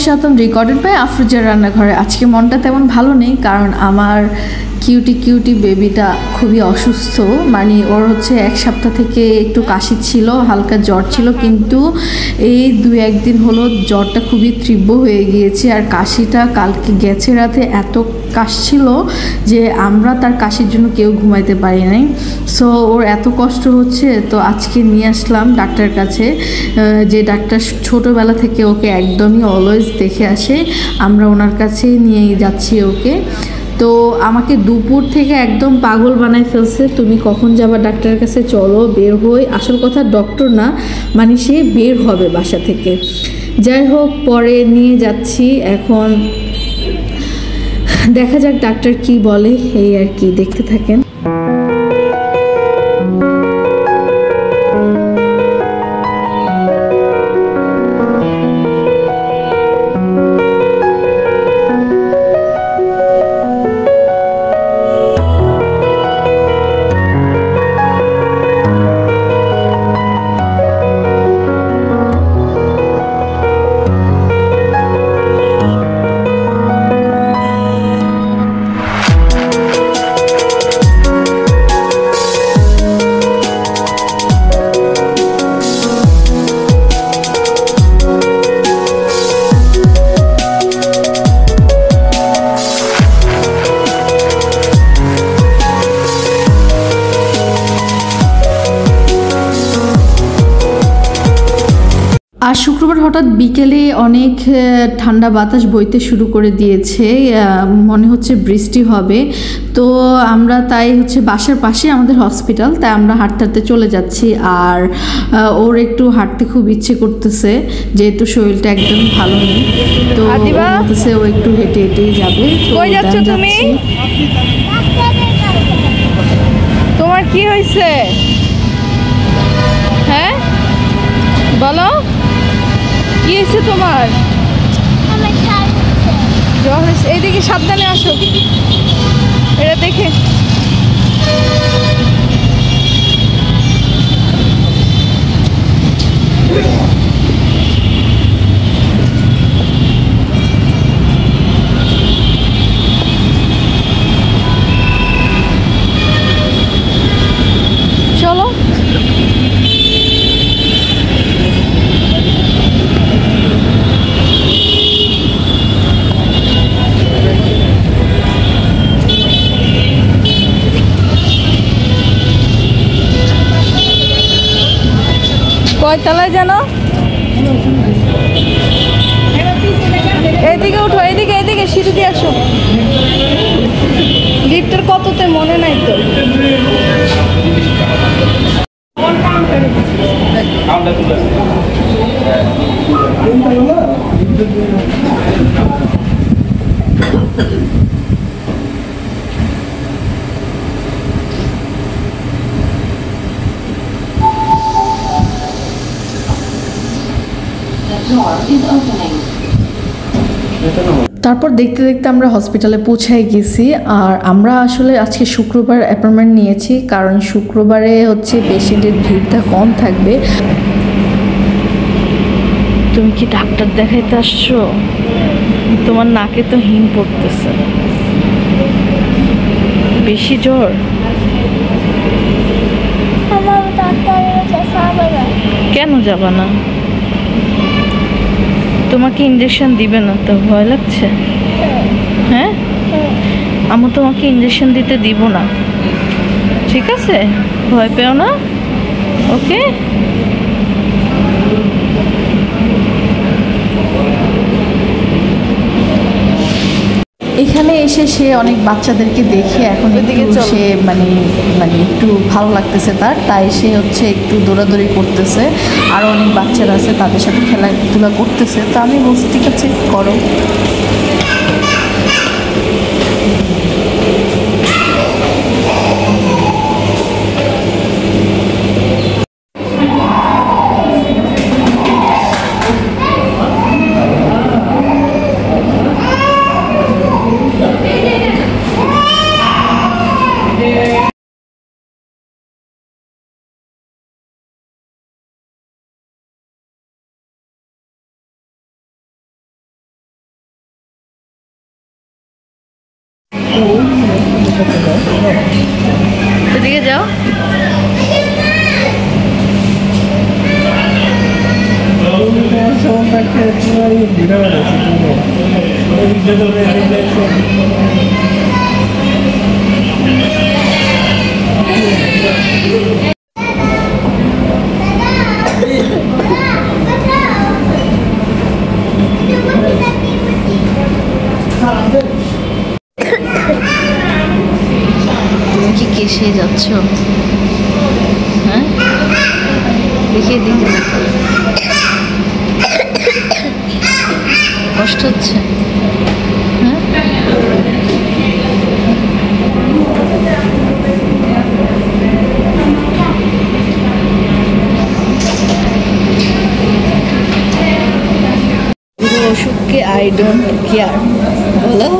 স্বাগতম recorded by আফরোজার রান্নাঘরে। আজকে মনটা তেমন ভালো নেই, কারণ আমার কিউটি বেবিটা খুবই অসুস্থ। মানে ওর হচ্ছে 1 সপ্তাহ থেকে একটু কাশি ছিল, হালকা জ্বর ছিল, কিন্তু এই 2-1 দিন হলো জ্বরটা খুবই তীব্র হয়ে গিয়েছে। আর কাশিটা কালকে গেছে রাতে এত কাশছিল যে আমরা তার কাশির জন্য কেউ ঘুমাইতে পারি নাই। সো ওর এত কষ্ট হচ্ছে, তো আজকে নিয়ে আসলাম ডাক্তারের কাছে, যে ডাক্তার ছোটোবেলা থেকে ওকে একদমই অলওয়েজ দেখে আসে। আমরা ওনার কাছেই নিয়ে যাচ্ছি ওকে। তো আমাকে দুপুর থেকে একদম পাগল বানাই ফেলছে, তুমি কখন যাবা ডাক্তারের কাছে, চলো বের হই। আসল কথা ডক্টর না, মানে সে বের হবে বাসা থেকে। যাই হোক, পরে নিয়ে যাচ্ছি। এখন দেখা যাক ডাক্তার কি বলে, এই আর কি, দেখতে থাকেন। আর শুক্রবার হঠাৎ বিকেলে অনেক ঠান্ডা বাতাস বইতে শুরু করে দিয়েছে, মনে হচ্ছে বৃষ্টি হবে। তো আমরা তাই হচ্ছে বাসার পাশে আমাদের হসপিটাল, তাই আমরা হাঁটতে হাঁটতে চলে যাচ্ছি। আর ওর একটু হাঁটতে খুব ইচ্ছে করতেছে, যেহেতু শরীরটা একদম ভালো নেই। তো বলতেছে ও একটু হেঁটে হেঁটেই যাবে। তুমি তোমার কি হয়েছে? হ্যাঁ বলো, কি হয়েছে তোমার? জ্বর হয়েছে? এইদিকে সাবধানে আসো, এটা দেখে। চলো কয়তলায় জানো? এইদিকে উঠো, এইদিকে এইদিকে সিঁড়ি দিয়ে আসো। লিফটের কততে মনে নাই তো। তারপর দেখতে দেখতে আমরা হসপিটালে পৌঁছায় গেছি। আর আমরা আসলে আজকে শুক্রবার অ্যাপয়েন্টমেন্ট নিয়েছি, কারণ শুক্রবারে হচ্ছে পেশেন্টের ভিড়টা কম থাকবে। তুমি কি ডাক্তার দেখাইতে আসছো? তোমার নাকে তো হিম পড়তেছে, বেশি জ্বর। কেন যাবা না? তোমাকে ইঞ্জেকশন দিবে না তো ভয় লাগছে? হ্যাঁ, আমি তোমাকে ইঞ্জেকশন দিতে দিব না, ঠিক আছে? ভয় পেও না, ওকে? এখানে এসে সে অনেক বাচ্চাদেরকে দেখে এখন একটু সে মানে একটু ভালো লাগতেছে তার, তাই সে হচ্ছে একটু দৌড়াদৌড়ি করতেছে। আরও অনেক বাচ্চারা আছে, তাদের সাথে খেলাধুলা করতেছে। তো আমি বলছি ঠিক আছে, করো। এদিকে যাও। তুমি কি কেসে যাচ্ছ? হ্যাঁ, দেখে দেখে কষ্ট হচ্ছে। হ্যাঁ, অসুখকে আই ডোন্ট কেয়ার বলো,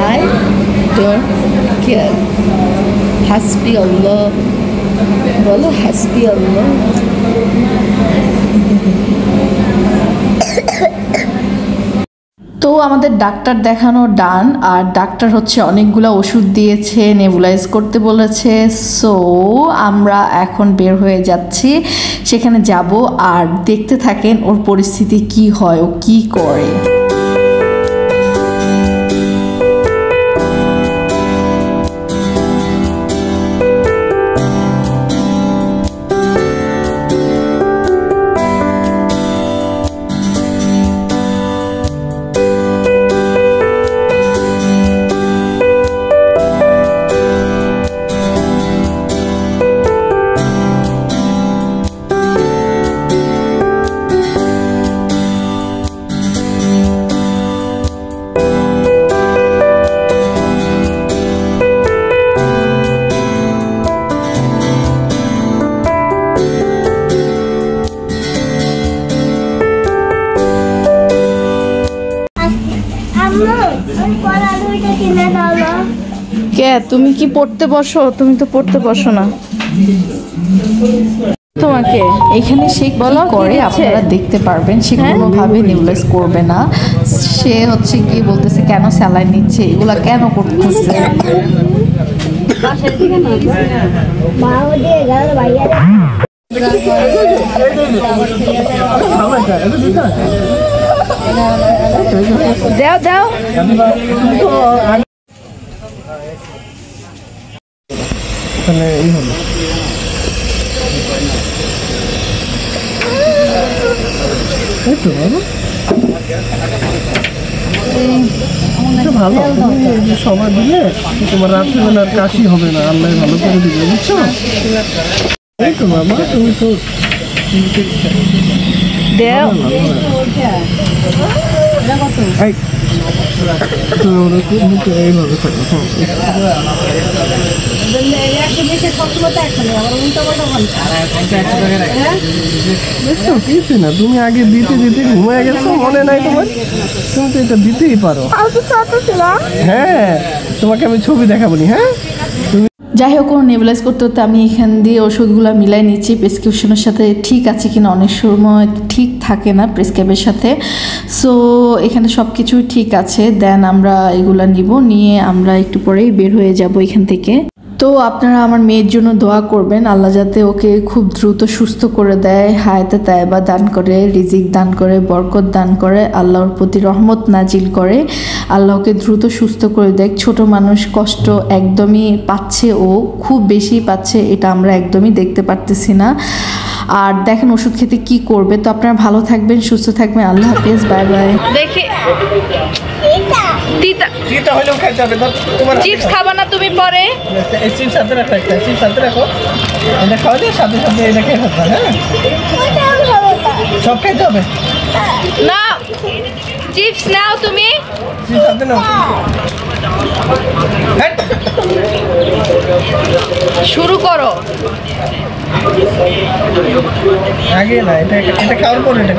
আই ডোন্ট কেয়ার। হাসবি আল্লাহ বলো, হাসবি আল্লাহ। তো আমাদের ডাক্তার দেখানো ডান, আর ডাক্তার হচ্ছে অনেকগুলো ওষুধ দিয়েছে, নেবুলাইজ করতে বলেছে। সো আমরা এখন বের হয়ে যাচ্ছি, সেখানে যাব। আর দেখতে থাকেন ওর পরিস্থিতি কি হয়, ও কি করে। কে তুমি কি পড়তে বসো? তুমি তো পড়তে বসো না। তোমাকে এখানে সে কি করে আপনারা দেখতে পারবেন। সে কোনোভাবে নিউলাইজ করবে না। সে হচ্ছে কি বলতেছে, কেন স্যালাইন নিচ্ছে, এগুলা কেন করতেছে। দাও দাও। এই হলো তো ভালো, সময় দিলে তোমার রাত্রিবেলা আর কাশি হবে না, আল্লাহ ভালো করে দিবে, বুঝছো? এই তো বাবা, তুমি তো এইভাবে কিছু না, তুমি আগে দিতে দিতে ঘুমিয়ে গেছো, মনে নাই তোমার? তুমি তো এটা দিতেই পারো। হ্যাঁ, তোমাকে আমি ছবি দেখাবো নি। হ্যাঁ, যাই হোক, কোনো নেবুলাইজ করতে হতে আমি এখান দিয়ে ওষুধগুলো মিলাই নিচ্ছি প্রেসক্রিপশনের সাথে ঠিক আছে কিনা। অনেক সময় ঠিক থাকে না প্রেসক্রাইবের সাথে। সো এখানে সব কিছুই ঠিক আছে। দেন আমরা এগুলো নিয়ে আমরা একটু পরেই বের হয়ে যাব এখান থেকে। তো আপনারা আমার মেয়ের জন্য দোয়া করবেন, আল্লাহ যাতে ওকে খুব দ্রুত সুস্থ করে দেয়, হায়াতে তায়েবা দান করে, রিজিক দান করে, বরকত দান করে, আল্লাহর প্রতি রহমত নাজিল করে, আল্লাহকে দ্রুত সুস্থ করে দেয়। ছোট মানুষ কষ্ট একদমই পাচ্ছে, ও খুব বেশি পাচ্ছে, এটা আমরা একদমই দেখতে পারতেছি না। আর দেখেন ওষুধ খেতে কি করবে। তো আপনারা ভালো থাকবেন, সুস্থ থাকবেন, আল্লাহ হাফেজ, বাই বাই। দেখি তিতা হলেও খাইতে হবে। তোমার চিপস খাবা না তুমি পরে? এই চিপস হাতে রাখো, একটা চিপস হাতে রাখো, এটা খাওয়ালে সাথে সাথে এটা খেয়ে ফেলতে। হ্যাঁ, সব খাইতে হবে না। চিপস নাও, তুমি চিপস হাতে নাও। শুরু করো। আগে না, এটা খাওয়ার পরে এটা